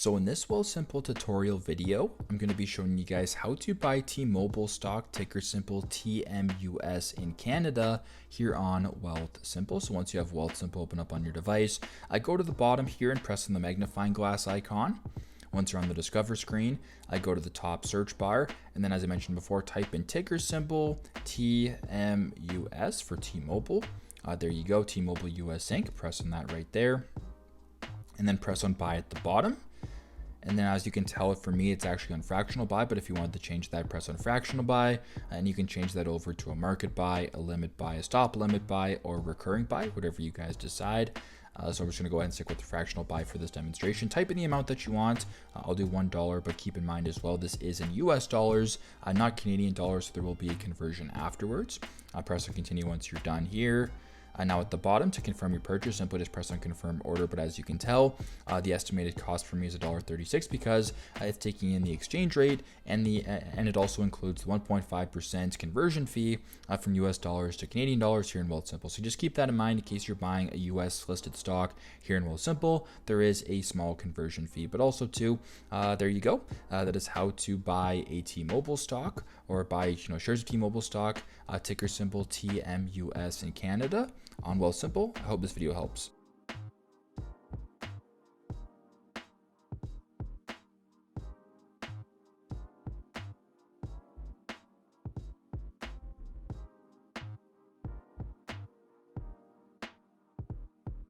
So in this Wealthsimple tutorial video, I'm going to be showing you guys how to buy T-Mobile stock, ticker symbol TMUS in Canada here on Wealthsimple. So once you have Wealthsimple open up on your device, I go to the bottom here and press on the magnifying glass icon. Once you're on the Discover screen, I go to the top search bar, and then as I mentioned before, type in ticker symbol TMUS for T-Mobile. There you go, T-Mobile US Inc. Press on that right there, and then press on buy at the bottom. And then as you can tell, for me, it's actually on fractional buy, but if you wanted to change that, press on fractional buy, and you can change that over to a market buy, a limit buy, a stop limit buy, or recurring buy, whatever you guys decide. So I'm just gonna go ahead and stick with the fractional buy for this demonstration. Type in the amount that you want. I'll do $1, but keep in mind as well, this is in US dollars, not Canadian dollars, so there will be a conversion afterwards. Press on continue once you're done here. Now at the bottom, to confirm your purchase, simply just press on confirm order. But as you can tell, the estimated cost for me is $1.36 because it's taking in the exchange rate and it also includes the 1.5% conversion fee from US dollars to Canadian dollars here in Wealthsimple. So just keep that in mind in case you're buying a US listed stock here in Wealthsimple. There is a small conversion fee, but also too, there you go. That is how to buy a T-Mobile stock or buy shares of T-Mobile stock, ticker symbol TMUS in Canada on Wealthsimple. I hope this video helps.